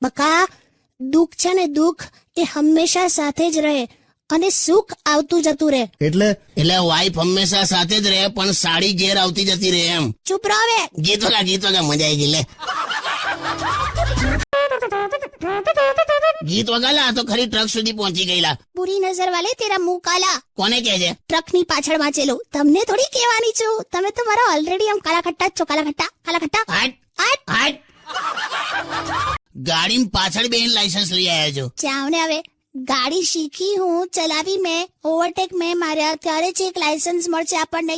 બકા, દુઃખ છે ને દુઃખ એ હંમેશા સાથે જ રહે અને સુખ આવતું જતું રહે. એટલે વાઈફ હંમેશા સાથે જ રહે પણ સાડી ઘેર આવતી જતી રહે એમ. ચૂપ રહો હવે. ગીતો ગા મજા આવી ગઈ. લે ગીત વગાલા તો ખરી ટ્રક સુધી પહોંચી ગયેલા. બુરી નજર વાલે તેરા મુંહ કાલા. કોને કહે છે? ટ્રકની પાછળ વાંચેલું. તમને થોડી કહેવાની છું, તમે તો મારા ઓલરેડી આમ કાલા ખટ્ટા જ છો. કાલા ખટ્ટા. હાટ. ગાડી પાછળ બેન લાયસન્સ લઈ આવ્યા છો. જાવ ને હવે. ગાડી શીખી હું, ચલાવી મેં, ઓવરટેક મેં માર્યા, ત્યારે જ એક લાયસન્સ મળશે આપણને.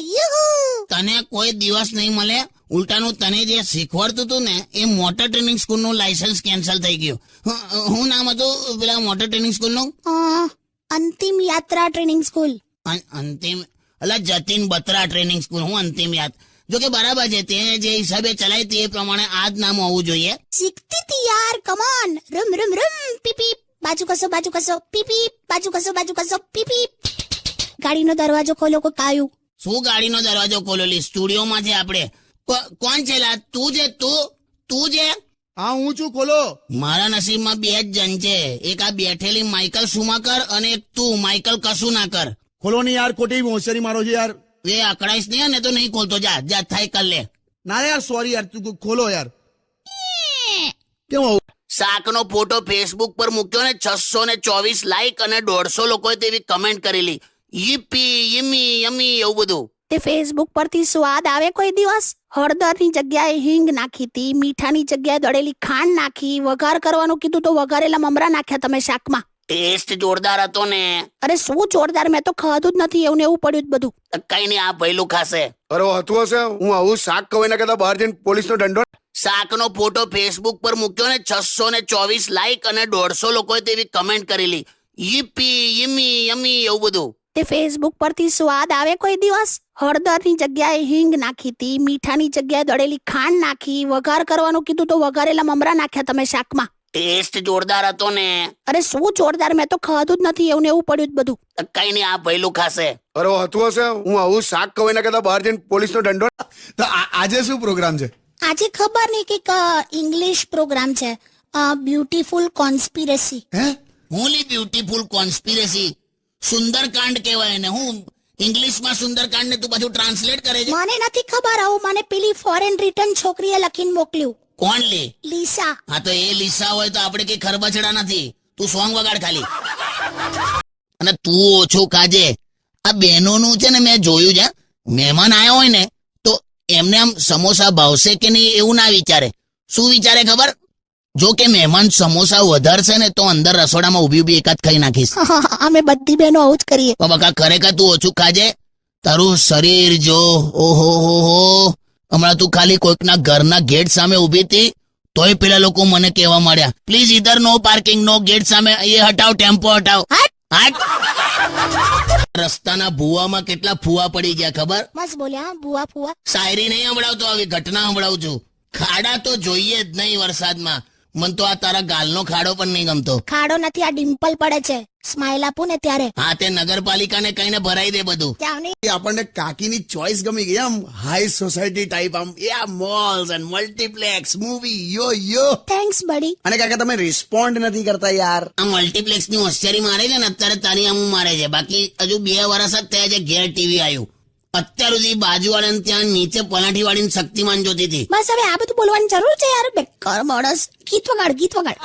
તને કોઈ દિવસ નહીં મળે. ઉલટાનું તને જે શીખવાડતું હતું ને એ મોટર ટ્રેનિંગ સ્કૂલ નું લાયસન્સ કેન્સલ થઈ ગયું. શું નામ હતું પેલા મોટર ટ્રેનિંગ સ્કૂલ નું? અંતિમ યાત્રા ટ્રેનિંગ સ્કૂલ. અંતિમ જતીન બત્રા ટ્રેનિંગ સ્કૂલ. હું અંતિમ યાદ. જો કે બરાબર છે, તે જે હિસાબે ચલાવી તે પ્રમાણે આ જ નામ હોવું જોઈએ. શીખતી હતી યાર, કમોન. Room PP. બાજુ કસો પીપી. બાજુ કસો પીપી. ગાડીનો દરવાજો ખોલો. કોઈ કાયું? શું ગાડીનો દરવાજો ખોલેલી? સ્ટુડિયોમાં છે આપણે. કોણ છે લા? તું છે? હા, હું છું. ખોલો. મારા નસીબમાં બે જ જણ છે. એક આ બેઠેલી માઇકલ સુમાકર અને એક તું માઇકલ કશું ના કર. ખોલો ને યાર, ખોટી હોશિયારી મારો છે યાર. એ અકળાઈશ નહીં ને તો નહીં ખોલતો. જા થાય કર લે. ના યાર, સોરી યાર, તું ખોલો યાર. કેમ આવું? શાકનો ફોટો ફેસબુક પર મૂક્યો ને 624 લાઈક અને 150 લોકોએ તેવી કમેન્ટ કરેલી. યીપી યમી યમી એવું બધું. તે ફેસબુક પરથી સ્વાદ આવે કોઈ દિવસ? હળદરની જગ્યાએ હિંગ નાખી હતી, મીઠાની જગ્યાએ દળેલી ખાંડ નાખી, વઘાર કરવાનું કીધું તો વઘારેલા મમરા નાખ્યા તમે શાકમાં. ટેસ્ટ જોરદાર હતો ને. અરે શું જોરદાર, મેં તો ખાધું જ નથી. એવું ને એવું પડ્યું જ બધું. કઈ નહીં, આ ભૈલું ખાશે. અરે હતું હશે. હું આવું શાક કવાય ના કહેતા બહાર જઈને પોલીસનો દંડો. શાકનો ફોટો ફેસબુક પર મૂક્યો ને 624 લાઈક અને 150 લોકોએ તેવી કમેન્ટ કરેલી. યીપી યમી યમી એવું બધું. તે ફેસબુક પરથી સ્વાદ આવે કોઈ દિવસ? હળદરની જગ્યાએ હિંગ નાખી હતી, મીઠાની જગ્યાએ દળેલી ખાંડ નાખી, વઘાર કરવાનું કીધું તો વઘારેલા મમરા નાખ્યા તમે શાકમાં. ટેસ્ટ જોરદાર હતો ને. અરે શું જોરદાર, મેં તો ખાધું જ નથી. એવું ને એવું પડ્યું જ બધું. કઈ નહીં, આ ભૈલું ખાશે. અરે હતું હશે. હું આવું શાક કવાય ના કહેતા બહાર જઈને પોલીસનો દંડો. તો આજે શું પ્રોગ્રામ છે? આજે ખબર નહીં, કંઈક ઇંગ્લિશ પ્રોગ્રામ છે. Beautiful conspiracy. હે? હું લી બ્યુટીફુલ કોન્સ્પિરસી? સુંદરકાંડ કહેવાય ને. હું ઇંગ્લિશમાં સુંદરકાંડ ને તું પાછું ટ્રાન્સલેટ કરે છે. મને નથી ખબર. આવું મને પેલી ફોરેન રિટર્ન છોકરીએ લખીને મોકલ્યું. કોણ લે? લીસા. હા તો એ લીસા હોય તો આપણે કઈ ખરબચડા નથી. તું સોંગ વગાડ ખાલી. અને તું ઓછું ખાજે. આ બહેનોનું છે ને મેં જોયું છે, મહેમાન આવ્યા હોય ને તો એમને આમ સમોસા ભાવશે કે નહીં એવું ના વિચારે. શું વિચારે ખબર? જો કે મહેમાન સમોસા વધારશે ને તો અંદર રસોડામાં ઉભી એકાદ ખાઈ નાખીશ. અમે બધી બહેનો આવું જ કરીએ. બકા ખરેખર તું ઓછું ખાજે. તારું શરીર જો, ઓહો હમણાં તું ખાલી કોઈકના ઘરના ગેટ સામે ઉભી હતી તોય પેલા લોકો મને કહેવા માંડ્યા, પ્લીઝ ઇધર નો પાર્કિંગ, નો ગેટ સામે, એ હટાવ, ટેમ્પો હટાવ. હાટ. રસ્તાના ભૂવામાં કેટલા ફુવા પડી ગયા ખબર? બસ બોલ્યા ભૂવા. શાયરી નહીં સંભળાવતો, આવી ઘટના સંભળાવું છું. ખાડા તો જોઈએ જ નહીં વરસાદમાં. મન તો આ તારા ગાલનો ખાડો પણ નહીં ગમતો. ખાડો નથી, આ ડિમ્પલ પડે છે. સ્માઈલ આપું ને ત્યારે. હા, તે નગરપાલિકાને કહીને ભરાઈ દે બધું. આપણને કાકીની ચોઈસ ગમી ગઈ. આમ હાઈ સોસાયટી ટાઈપ, આમ એ આ મોલ્સ એન્ડ મલ્ટીપ્લેક્સ મૂવી યો. થેન્ક્સ બડી. અને કાકા તમે રિસ્પોન્ડ નથી કરતા યાર. આ મલ્ટીપ્લેક્સ ની હોશિયારી મારે છે ને અત્યારે તારી આમ મારે છે. બાકી હજુ 2 વર્ષ જ થયા છે ઘેર ટીવી આવ્યું. અત્યાર સુધી બાજુવાળાને ત્યાં નીચે પલાઠી વાળીને શક્તિમાન જોતી હતી. બસ હવે આ બધું બોલવાની જરૂર છે યાર. બેકાર માણસ. ગીત વગાડ.